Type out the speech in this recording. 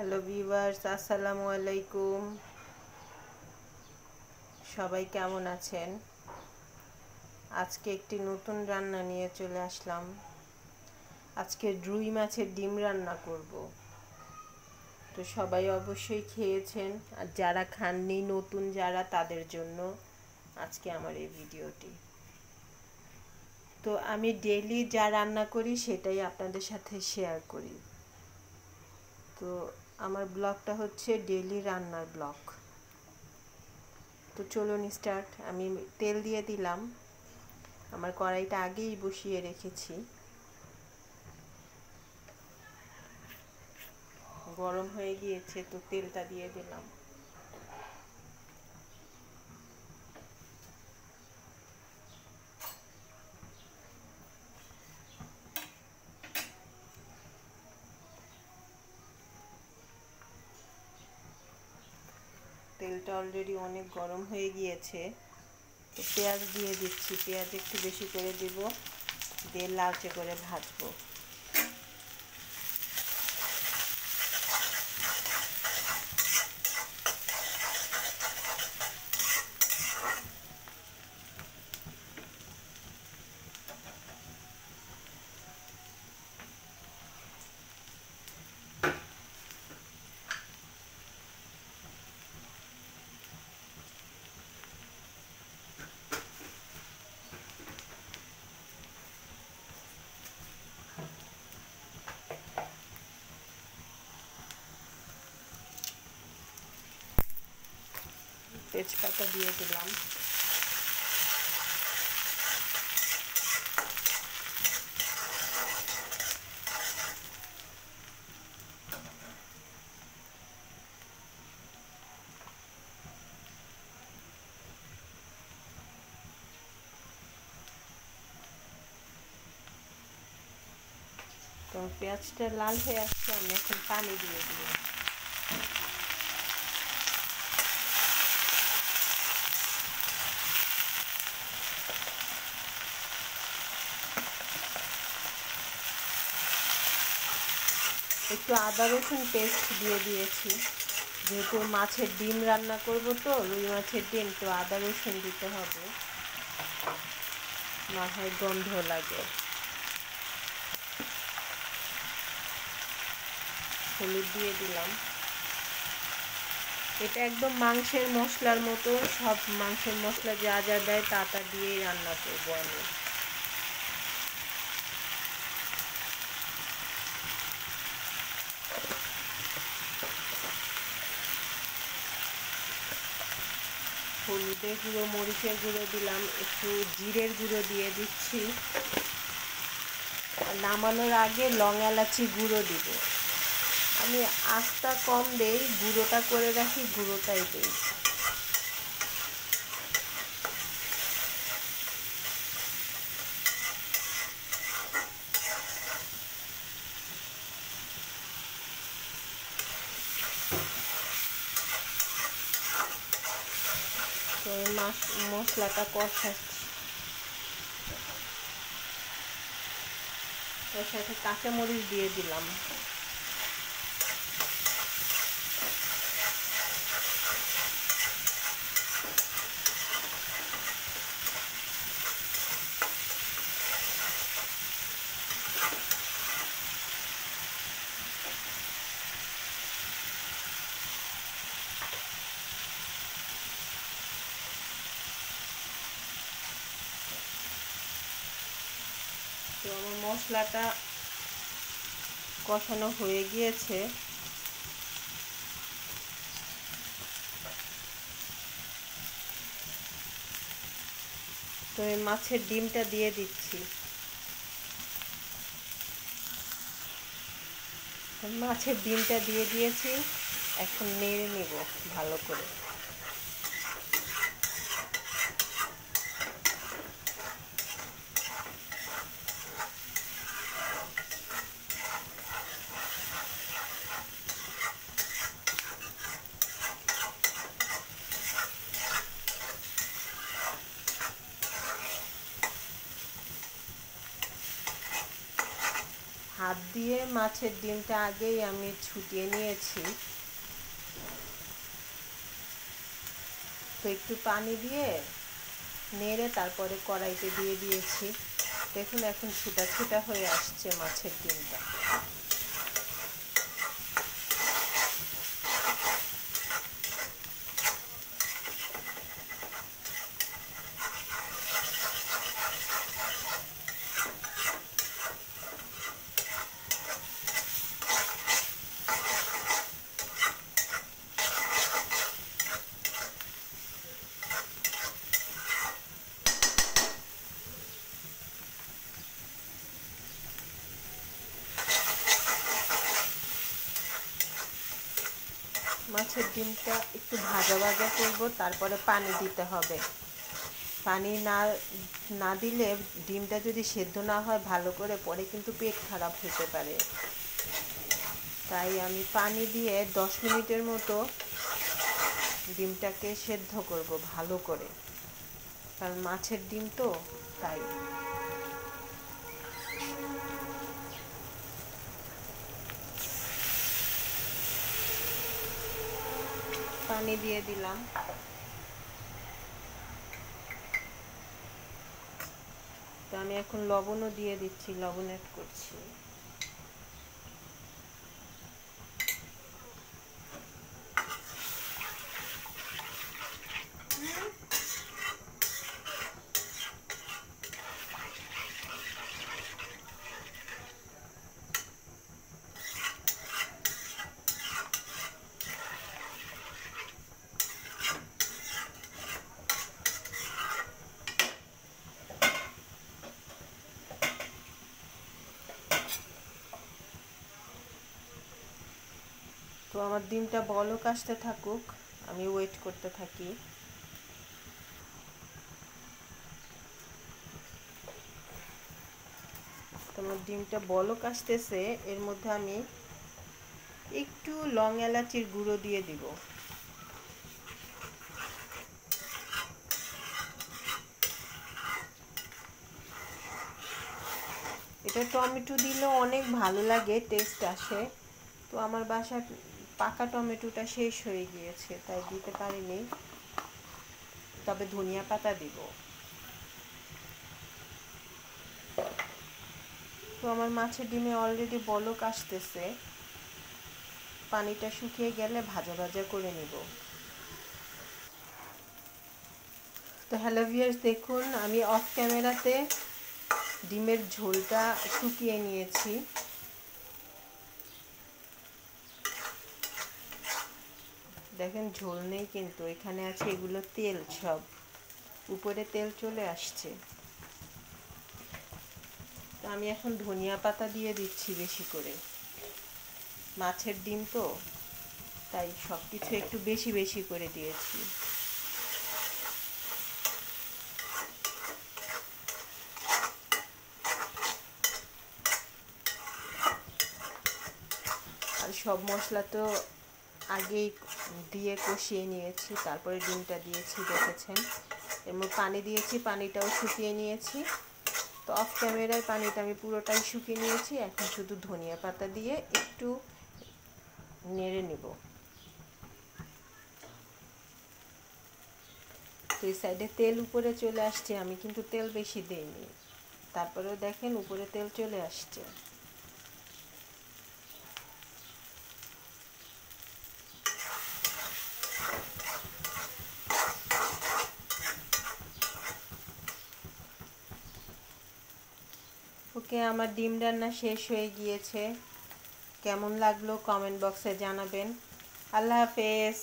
Hello viewers, আসসালামু আলাইকুম। সবাই কেমন আছেন? আজকে একটি নতুন রান্না নিয়ে চলে আসলাম। আজকে রুই মাছের ডিম রান্না করব। তো সবাই অবশ্যই খেয়েছেন, আর যারা খাননি, নতুন যারা, তাদের জন্য আজকে আমার এই ভিডিওটি। তো আমি ডেইলি যা রান্না করি সেটাই আপনাদের সাথে শেয়ার করি। তো আমার ব্লগটা হচ্ছে ডেইলি রান্নার ব্লগ। তো চলুন স্টার্ট। আমি তেল দিয়ে দিলাম। আমার কড়াইটা আগেই বসিয়ে রেখেছি, গরম হয়ে গিয়েছে, তো তেলটা দিয়ে দিলাম। তেলটা অলরেডি অনেক গরম হয়ে গিয়েছে, তো পেঁয়াজ দিয়ে দিচ্ছি। পেঁয়াজ একটু বেশি করে দেব, দিয়ে লালচে করে ভাজবো। তেজপাতা দিয়ে দিলাম। তো পেঁয়াজটা লাল হয়ে আসছে, আমি এখন পানি দিয়ে দিলাম। একটু আদা রসুন পেস্ট দিয়ে দিয়েছি, যেহেতু মাছের ডিম রান্না করব, তো রুই মাছের ডিম, তো আদা রসুন দিতে হবে, না হয় গন্ধ লাগে। হলুদ দিয়ে দিলাম। এটা একদম মাংসের মশলার মতো, সব মাংসের মশলা যা যা দেয় তা তা দিয়েই রান্না করবো আমি। হলুদের গুঁড়ো, মরিচের গুঁড়ো দিলাম, একটু জিরের গুঁড়ো দিয়ে দিচ্ছি। নামানোর আগে লং এলাচি গুঁড়ো দিব। আমি আঁচটা কম দেই, গুঁড়োটা করে রাখি, গুঁড়োটাই দিই। তো মশলাটা কষাচ্ছি, তার সাথে কাঁচামরিচ দিয়ে দিলাম। তো আমার মশলাটা কষানো হয়ে গিয়েছে। তো এই মাছের ডিমটা দিয়ে দিচ্ছি। মাছের ডিমটা দিয়ে দিয়েছি, এখন নেড়ে নেব ভালো করে। হাত দিয়ে মাছের ডিমটা আগেই আমি ছুটিয়ে নিয়েছি। তো একটু পানি দিয়ে নেড়ে তারপরে কড়াইতে দিয়ে দিয়েছি। দেখুন এখন ছোটা ছোটা হয়ে আসছে মাছের ডিমটা। মাছের ডিমটা একটু ভাজা ভাজা করব, তারপরে পানি দিতে হবে। পানি না দিলে ডিমটা যদি সেদ্ধ না হয় ভালো করে, পরে কিন্তু পেট খারাপ হতে পারে। তাই আমি পানি দিয়ে 10 মিনিটের মতো ডিমটাকে সেদ্ধ করব ভালো করে, কারণ মাছের ডিম তো, তাই। পানি দিয়ে দিলাম। তো আমি এখন লবণও দিয়ে দিচ্ছি, লবণ অ্যাড করছি। তো আমার ডিমটা বলক আসতে থাকুক, আমি ওয়েট করতে থাকি। তো আমার ডিমটা বলক আসতেছে, এর মধ্যে আমি একটু লং এলাচির গুঁড়ো দিয়ে দিব। এটা টমেটো দিলেও অনেক ভালো লাগে, টেস্ট আসে। তো আমার বাসায় পাকা টমেটোটা শেষ হয়ে গিয়েছে, তাই দিতে পারিনি, তবে ধনিয়া পাতা দিব। তো আমার মাছের ডিমে অলরেডি বলক আসতেছে, পানিটা শুকিয়ে গেলে ভাজা ভাজা করে নিব। তো হ্যালো ভিউয়ার্স, দেখুন আমি অফ ক্যামেরাতে ডিমের ঝোলটা শুকিয়ে নিয়েছি। দেখেন ঝোল নেই, কিন্তু এখানে আছে এগুলো তেল, সব উপরে তেল চলে আসছে। তো আমি এখন ধনিয়া পাতা দিয়ে দিচ্ছি বেশি করে, মাছের ডিম তো, তাই সব কিছু একটু বেশি বেশি করে দিয়েছি। আর সব মশলা তো আগেই দিয়ে কষিয়ে নিয়েছি, তারপরে ডিমটা দিয়েছি, দেখেছেন। এমন পানি দিয়েছি, পানিটাও শুকিয়ে নিয়েছি। তো অফ ক্যামেরায় পানিটা আমি পুরোটাই শুকিয়ে নিয়েছি, এখন শুধু ধনিয়া পাতা দিয়ে একটু নেড়ে নেব। তো এই সাইডে তেল উপরে চলে আসছে, আমি কিন্তু তেল বেশি দিইনি, তারপরেও দেখেন উপরে তেল চলে আসছে। ওকে, আমার ডিম রান্না শেষ হয়ে গিয়েছে। কেমন লাগলো কমেন্ট বক্সে জানাবেন। আল্লাহ হাফেজ।